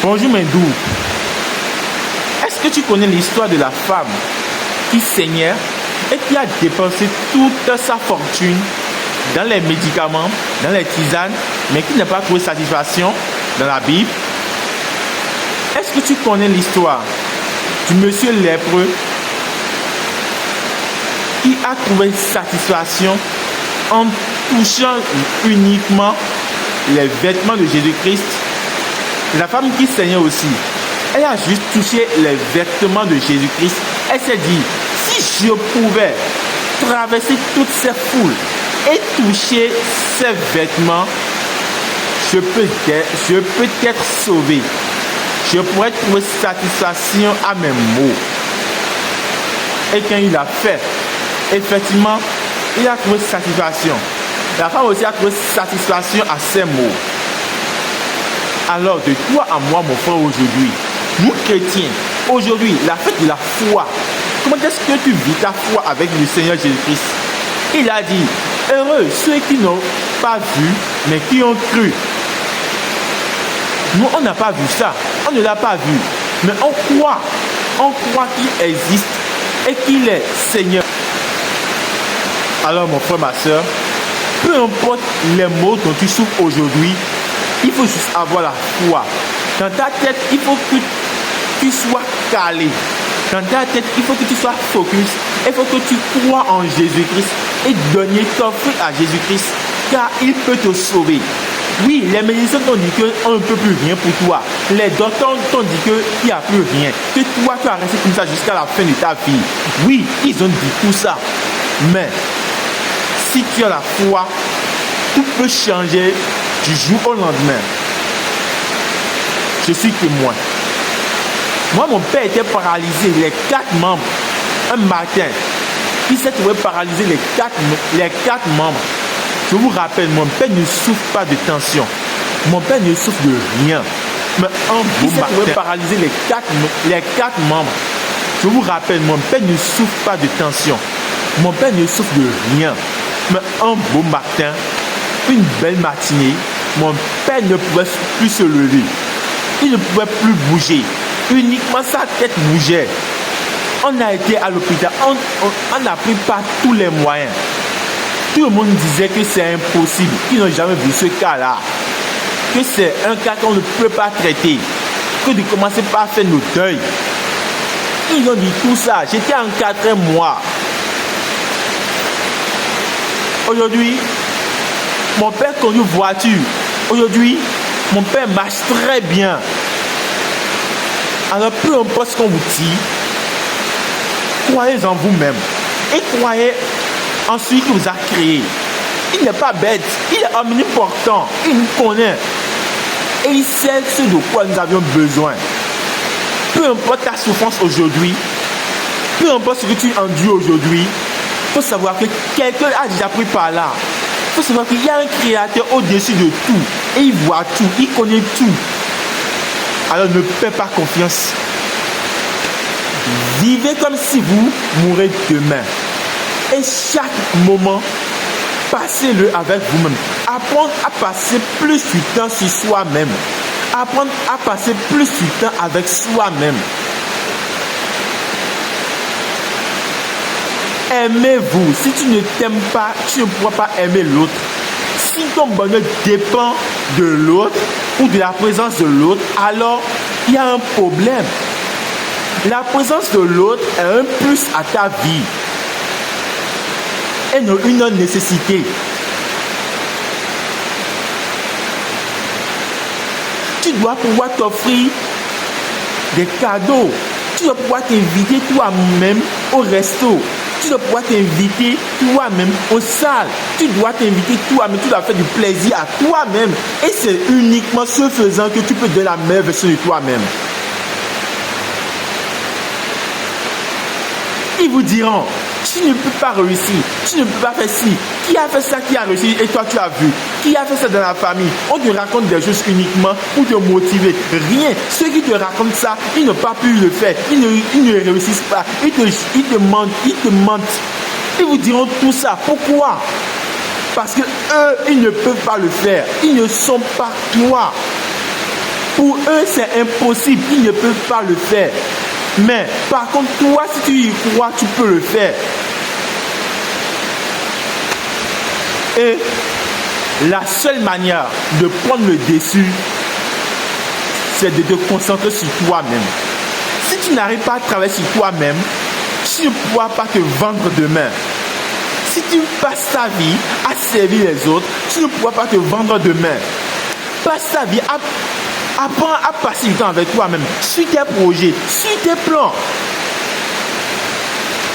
Bonjour Mendou. Est-ce que tu connais l'histoire de la femme qui saignait et qui a dépensé toute sa fortune dans les médicaments, dans les tisanes, mais qui n'a pas trouvé satisfaction dans la Bible? Est-ce que tu connais l'histoire du monsieur lépreux qui a trouvé satisfaction en touchant uniquement les vêtements de Jésus-Christ? La femme qui saignait aussi, elle a juste touché les vêtements de Jésus-Christ. Elle s'est dit, si je pouvais traverser toutes ces foules et toucher ces vêtements, je peux être sauvé. Je pourrais trouver satisfaction à mes maux. Et quand il a fait, effectivement, il a trouvé satisfaction. La femme aussi a trouvé satisfaction à ses maux. Alors, de toi à moi, mon frère, aujourd'hui, nous chrétiens, aujourd'hui, la fête de la foi, comment est-ce que tu vis ta foi avec le Seigneur Jésus-Christ? Il a dit, heureux ceux qui n'ont pas vu, mais qui ont cru. Nous, on n'a pas vu ça, on ne l'a pas vu, mais on croit qu'il existe et qu'il est Seigneur. Alors, mon frère, ma soeur, peu importe les maux dont tu souffres aujourd'hui, il faut juste avoir la foi. Dans ta tête, il faut que tu sois calé. Dans ta tête, il faut que tu sois focus. Il faut que tu crois en Jésus-Christ et donner t'offrir à Jésus-Christ, car il peut te sauver. Oui, les médecins t'ont dit qu'on ne peut plus rien pour toi. Les docteurs t'ont dit qu'il n'y a plus rien. Que toi, tu vas rester comme ça jusqu'à la fin de ta vie. Oui, ils ont dit tout ça. Mais, si tu as la foi, tout peut changer du jour au lendemain. Je suis témoin. Moi, mon père était paralysé, les 4 membres. Un matin, il s'est trouvé paralysé les quatre membres. Je vous rappelle, mon père ne souffre pas de tension. Mon père ne souffre de rien. Mais il s'est trouvé paralysé les quatre membres. Je vous rappelle, mon père ne souffre pas de tension. Mon père ne souffre de rien. Mais un beau matin, une belle matinée, mon père ne pouvait plus se lever. Il ne pouvait plus bouger. Uniquement sa tête bougeait. On a été à l'hôpital. On a pris par tous les moyens. Tout le monde disait que c'est impossible. Ils n'ont jamais vu ce cas-là. Que c'est un cas qu'on ne peut pas traiter. Que de commencer par faire nos deuils. Ils ont dit tout ça. J'étais en 4e mois. Aujourd'hui, mon père conduit une voiture. Aujourd'hui, mon père marche très bien. Alors, peu importe ce qu'on vous dit, croyez en vous-même. Et croyez en celui qui vous a créé. Il n'est pas bête. Il est omnipotent. Il nous connaît. Et il sait ce de quoi nous avions besoin. Peu importe ta souffrance aujourd'hui, peu importe ce que tu endures aujourd'hui, il faut savoir que quelqu'un a déjà pris par là. Il faut savoir qu'il y a un créateur au-dessus de tout. Et il voit tout. Il connaît tout. Alors ne faites pas confiance. Vivez comme si vous mourrez demain. Et chaque moment, passez-le avec vous-même. Apprendre à passer plus du temps sur soi-même. Apprendre à passer plus du temps avec soi-même. Aimez-vous. Si tu ne t'aimes pas, tu ne pourras pas aimer l'autre. Si ton bonheur dépend de l'autre ou de la présence de l'autre, alors il y a un problème. La présence de l'autre est un plus à ta vie et non une nécessité. Tu dois pouvoir t'offrir des cadeaux. Tu dois pouvoir t'inviter toi-même au resto. Tu dois pouvoir t'inviter toi-même aux salles. Tu dois t'inviter toi-même. Tu dois faire du plaisir à toi-même. Et c'est uniquement ce faisant que tu peux donner la meilleure version de toi-même. Ils vous diront, tu ne peux pas réussir. Tu ne peux pas faire ci. Qui a fait ça, qui a réussi et toi tu as vu? Qui a fait ça dans la famille? On te raconte des choses uniquement pour te motiver. Rien. Ceux qui te racontent ça, ils n'ont pas pu le faire. Ils ne réussissent pas. Ils te mentent. Ils vous diront tout ça. Pourquoi? Parce que eux, ils ne peuvent pas le faire. Ils ne sont pas toi. Pour eux, c'est impossible. Ils ne peuvent pas le faire. Mais par contre, toi, si tu y crois, tu peux le faire. Et la seule manière de prendre le dessus, c'est de te concentrer sur toi-même. Si tu n'arrives pas à travailler sur toi-même, tu ne pourras pas te vendre demain. Si tu passes ta vie à servir les autres, tu ne pourras pas te vendre demain. Passe ta vie apprends à passer du temps avec toi-même. Suis tes projets, suis tes plans.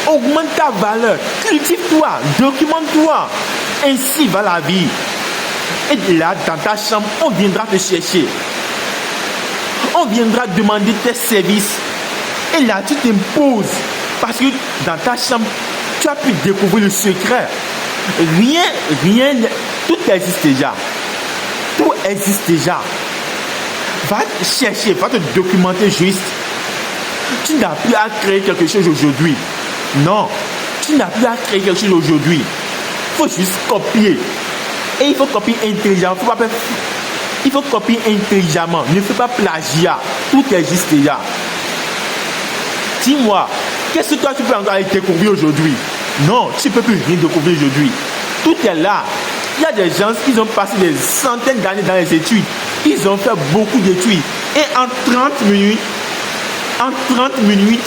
Augmente ta valeur, cultive-toi, documente-toi. Ainsi va la vie. Et là, dans ta chambre, on viendra te chercher. On viendra demander tes services. Et là, tu t'imposes. Parce que dans ta chambre, tu as pu découvrir le secret. Rien, tout existe déjà. Tout existe déjà. Va chercher, va te documenter juste. Tu n'as plus à créer quelque chose aujourd'hui. Non, tu n'as plus à créer quelque chose aujourd'hui. Il faut juste copier. Et il faut copier intelligemment. Il faut copier intelligemment. Ne fais pas plagiat. Tout existe déjà. Dis-moi, qu'est-ce que toi tu peux encore découvrir aujourd'hui? Non, tu ne peux plus rien découvrir aujourd'hui. Tout est là. Il y a des gens qui ont passé des centaines d'années dans les études. Ils ont fait beaucoup d'études. Et en 30 minutes,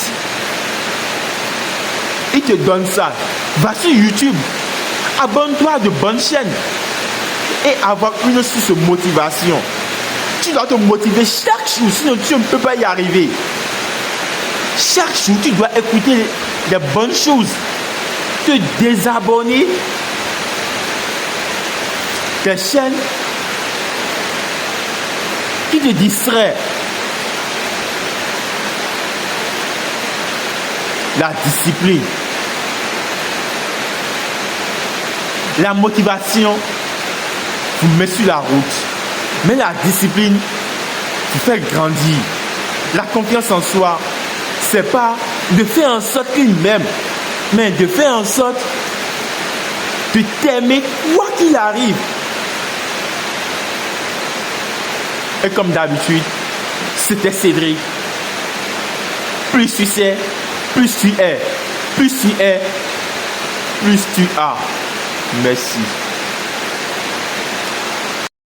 ils te donnent ça. Va sur YouTube. Abonne-toi à de bonnes chaînes. Et avoir une source de motivation. Tu dois te motiver chaque jour, sinon tu ne peux pas y arriver. Chaque jour, tu dois écouter les bonnes choses. Te désabonner des chaînes qui te distraient. La discipline. La motivation vous met sur la route. Mais la discipline vous fait grandir. La confiance en soi, c'est pas de faire en sorte qu'il m'aime, mais de faire en sorte de t'aimer quoi qu'il arrive. Et comme d'habitude, c'était Cédric. Plus tu sais, plus tu es. Plus tu es, plus tu as. Merci.